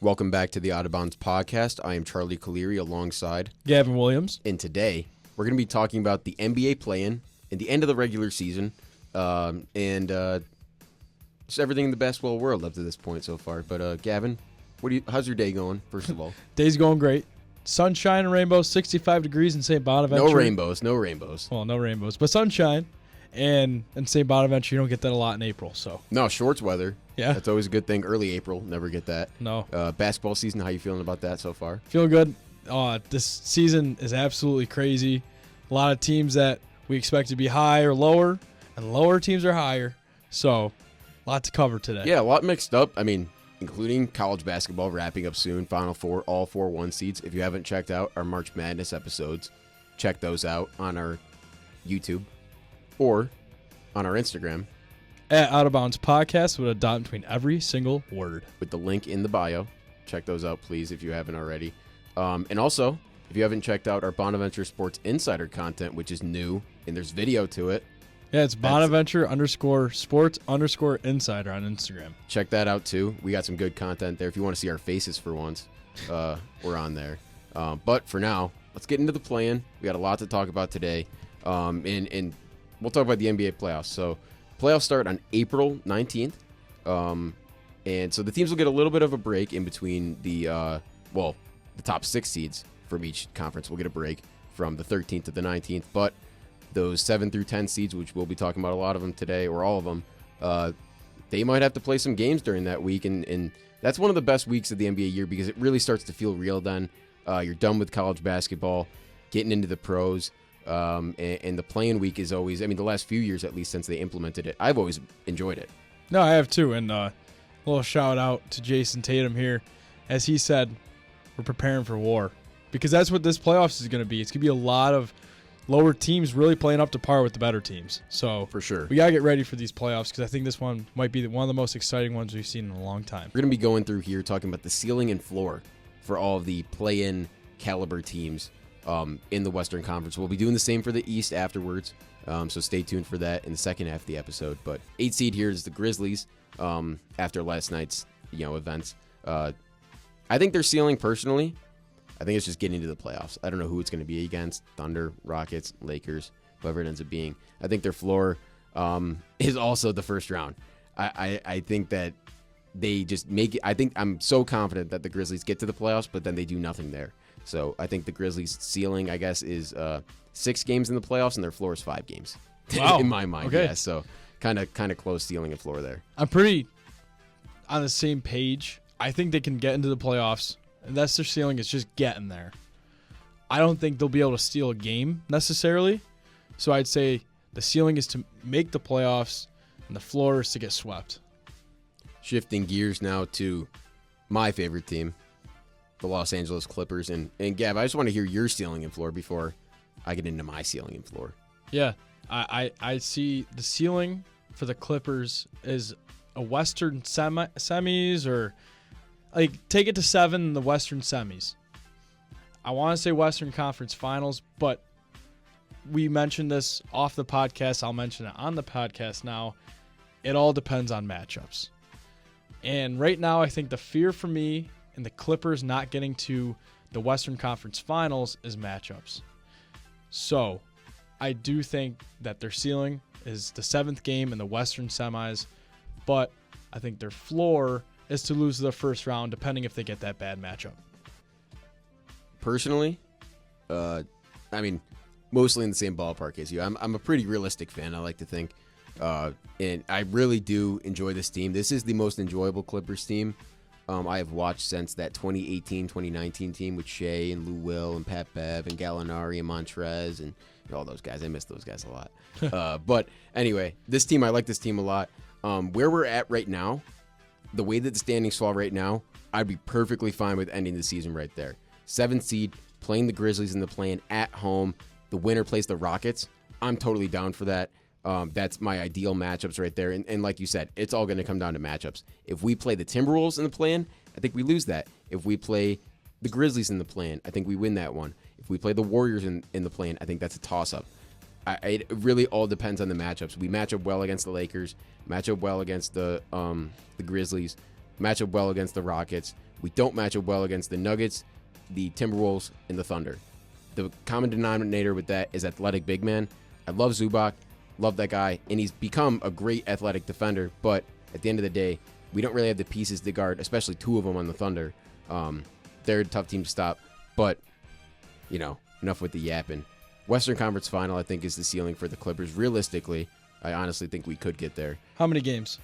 Welcome back to the Out of Bounds podcast. I am Charlie Caleri alongside Gavin Williams. And today we're going to be talking about the NBA play-in and the end of the regular season and just everything in the basketball world up to this point so far. But Gavin, how's your day going, first of all? Day's going great. Sunshine and rainbows, 65 degrees in St. Bonaventure. No rainbows. Well, no rainbows, but sunshine. And in St. Bonaventure, you don't get that a lot in April. So No, shorts weather. Yeah. That's always a good thing. Early April, never get that. No. Basketball season, how you feeling about that so far? Feeling good. This season is absolutely crazy. A lot of teams that we expect to be high or lower, and lower teams are higher. So, a lot to cover today. Yeah, a lot mixed up. I mean, including college basketball wrapping up soon. Final Four, all 4 1 seeds. If you haven't checked out our March Madness episodes, check those out on our YouTube or on our Instagram. At Out of Bounds Podcast with a dot between every single word. With the link in the bio. Check those out, please, if you haven't already. And also, if you haven't checked out our Bonaventure Sports Insider content, which is new, and there's video to it. Yeah, it's Bonaventure_sports_insider on Instagram. Check that out, too. We got some good content there. If you want to see our faces for once, we're on there. But for now, let's get into the play-in. We got a lot to talk about today. And we'll talk about the NBA playoffs. So, playoffs start on April 19th. And so the teams will get a little bit of a break in between the top 6 seeds from each conference will get a break from the 13th to the 19th. But those 7 through 10 seeds, which we'll be talking about a lot of them today, or all of them, they might have to play some games during that week. And that's one of the best weeks of the NBA year because it really starts to feel real then. You're done with college basketball, getting into the pros. And the play-in week is always, the last few years at least since they implemented it, I've always enjoyed it. No, I have too. And a little shout out to Jason Tatum here. As he said, we're preparing for war because that's what this playoffs is going to be. It's going to be a lot of lower teams really playing up to par with the better teams. So for sure, we got to get ready for these playoffs because I think this one might be one of the most exciting ones we've seen in a long time. We're going to be going through here talking about the ceiling and floor for all of the play-in caliber teams in the Western Conference. We'll be doing the same for the East afterwards, so stay tuned for that in the second half of the episode. But 8 seed here is the Grizzlies after last night's events. I think their ceiling, personally, I think it's just getting to the playoffs. I don't know who it's going to be against, Thunder, Rockets, Lakers, whoever it ends up being. I think their floor is also the first round. I think that they just make it. I think I'm so confident that the Grizzlies get to the playoffs, but then they do nothing there. So I think the Grizzlies' ceiling, I guess, is 6 games in the playoffs, and their floor is 5 games. Wow. In my mind, okay. Yeah. So kind of close ceiling and floor there. I'm pretty on the same page. I think they can get into the playoffs, and that's their ceiling. Is just getting there. I don't think they'll be able to steal a game necessarily. So I'd say the ceiling is to make the playoffs, and the floor is to get swept. Shifting gears now to my favorite team, the Los Angeles Clippers. And Gav, I just want to hear your ceiling and floor before I get into my ceiling and floor. Yeah, I see the ceiling for the Clippers is a Western semis or take it to 7 in the Western semis. I want to say Western Conference Finals, but we mentioned this off the podcast. I'll mention it on the podcast now. It all depends on matchups. And right now, I think the fear for me and the Clippers not getting to the Western Conference Finals is matchups. So, I do think that their ceiling is the 7th game in the Western semis, but I think their floor is to lose the first round, depending if they get that bad matchup. Personally, mostly in the same ballpark as you. I'm a pretty realistic fan, I like to think. And I really do enjoy this team. This is the most enjoyable Clippers team I have watched since that 2018-2019 team with Shea and Lou Will and Pat Bev and Gallinari and Montrez and all those guys. I miss those guys a lot. But anyway, this team, I like this team a lot. Where we're at right now, the way that the standings fall right now, I'd be perfectly fine with ending the season right there. 7th seed, playing the Grizzlies in the play-in at home. The winner plays the Rockets. I'm totally down for that. That's my ideal matchups right there. And like you said, it's all going to come down to matchups. If we play the Timberwolves in the play-in, I think we lose that. If we play the Grizzlies in the play-in, I think we win that one. If we play the Warriors in the play-in, I think that's a toss-up. It really all depends on the matchups. We match up well against the Lakers, match up well against the Grizzlies, match up well against the Rockets, We don't match up well against the Nuggets, the Timberwolves, and the Thunder. The common denominator with that is athletic big man. I love Zubac, love that guy, and he's become a great athletic defender, but at the end of the day, we don't really have the pieces to guard, especially two of them on the Thunder. They're a tough team to stop, but, enough with the yapping. Western Conference Final, I think, is the ceiling for the Clippers. Realistically, I honestly think we could get there. How many games?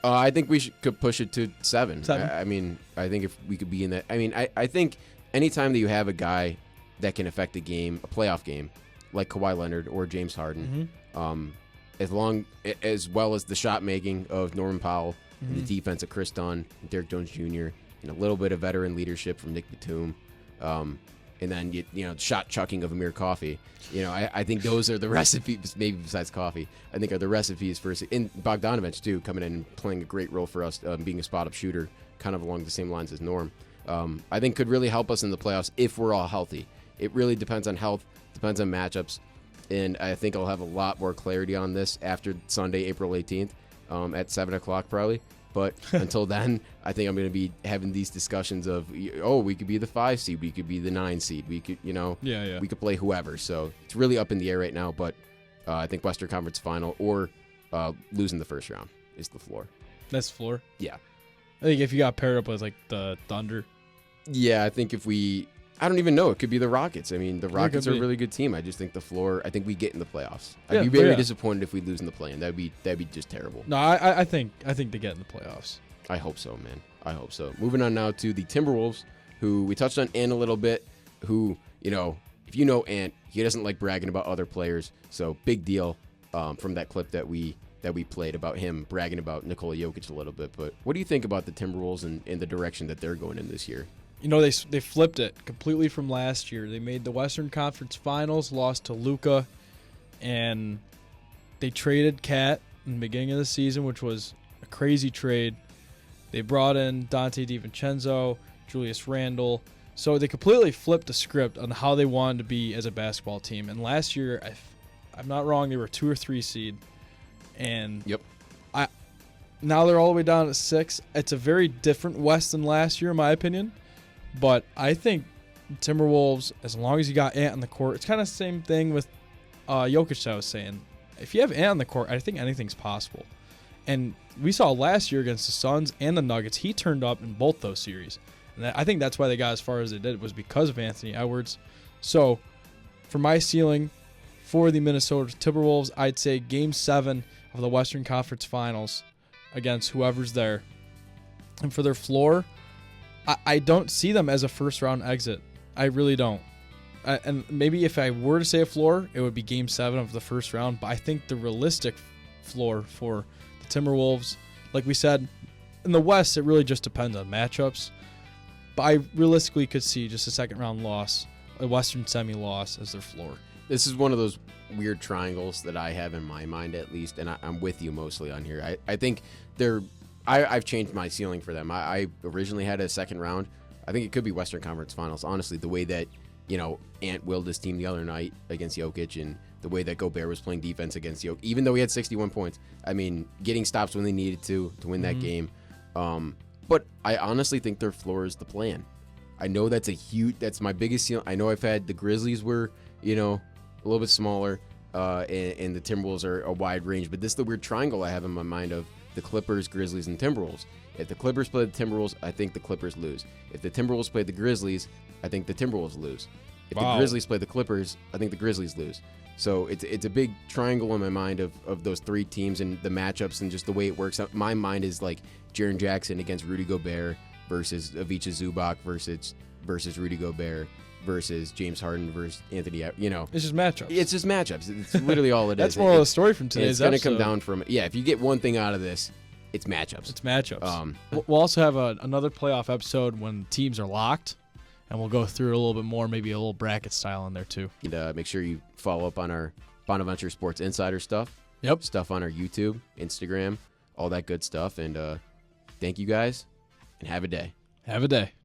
I think we could push it to 7. 7? I think if we could be in that. I think anytime that you have a guy that can affect a game, a playoff game, like Kawhi Leonard or James Harden, as well as the shot making of Norman Powell, and the defense of Chris Dunn, and Derek Jones Jr., and a little bit of veteran leadership from Nick Batum, and then shot chucking of Amir Coffey. I think those are the recipes. Maybe besides coffee, I think are the recipes for. And Bogdanovich too, coming in and playing a great role for us, being a spot up shooter, kind of along the same lines as Norm. I think could really help us in the playoffs if we're all healthy. It really depends on health, depends on matchups, and I think I'll have a lot more clarity on this after Sunday, April 18th, at 7 o'clock probably. But until then, I think I'm going to be having these discussions of, we could be the 5 seed, we could be the 9 seed, we could, we could play whoever. So it's really up in the air right now. But I think Western Conference Final or losing the first round is the floor. That's the floor? Yeah. I think if you got paired up with like the Thunder. Yeah, I think I don't even know. It could be the Rockets. The Rockets are a really good team. I just think the floor. I think we get in the playoffs. I'd be very disappointed if we lose in the play-in. That'd be just terrible. No, I think they get in the playoffs. I hope so, man. I hope so. Moving on now to the Timberwolves, who we touched on Ant a little bit. Who if you know Ant, he doesn't like bragging about other players. So big deal from that clip that we played about him bragging about Nikola Jokic a little bit. But what do you think about the Timberwolves and the direction that they're going in this year? They flipped it completely from last year. They made the Western Conference Finals, lost to Luka, and they traded Cat in the beginning of the season, which was a crazy trade. They brought in Dante DiVincenzo, Julius Randle. So they completely flipped the script on how they wanted to be as a basketball team. And last year, if I'm not wrong, they were 2 or 3 seed. And yep. Now they're all the way down at 6. It's a very different West than last year, in my opinion. But I think Timberwolves, as long as you got Ant on the court, it's kind of the same thing with Jokic that I was saying. If you have Ant on the court, I think anything's possible. And we saw last year against the Suns and the Nuggets, he turned up in both those series. And I think that's why they got as far as they did, was because of Anthony Edwards. So for my ceiling for the Minnesota Timberwolves, I'd say Game 7 of the Western Conference Finals against whoever's there. And for their floor, I don't see them as a first-round exit. I really don't. And maybe if I were to say a floor, it would be Game 7 of the first round. But I think the realistic floor for the Timberwolves, like we said, in the West, it really just depends on matchups. But I realistically could see just a second-round loss, a Western semi-loss as their floor. This is one of those weird triangles that I have in my mind, at least, and I'm with you mostly on here. I think I've changed my ceiling for them. I originally had a second round. I think it could be Western Conference Finals, honestly, the way that, Ant willed his team the other night against Jokic and the way that Gobert was playing defense against Jokic, even though he had 61 points. Getting stops when they needed to win that game. But I honestly think their floor is the plan. I know that's my biggest ceiling. I know I've had the Grizzlies were, a little bit smaller, and the Timberwolves are a wide range, but this is the weird triangle I have in my mind of the Clippers, Grizzlies, and Timberwolves. If the Clippers play the Timberwolves, I think the Clippers lose. If the Timberwolves play the Grizzlies, I think the Timberwolves lose. If the Grizzlies play the Clippers, I think the Grizzlies lose. So it's a big triangle in my mind of those 3 teams and the matchups and just the way it works out. My mind is like Jaren Jackson against Rudy Gobert versus Ivica Zubac versus Rudy Gobert versus James Harden versus Anthony. It's just matchups. It's just matchups. It's literally all it is. That's more of the story from today's episode. It's going to come down from, if you get one thing out of this, it's matchups. It's matchups. We'll also have another playoff episode when teams are locked, and we'll go through a little bit more, maybe a little bracket style in there too. And make sure you follow up on our Bonaventure Sports Insider stuff. Yep. Stuff on our YouTube, Instagram, all that good stuff. And thank you guys, and have a day. Have a day.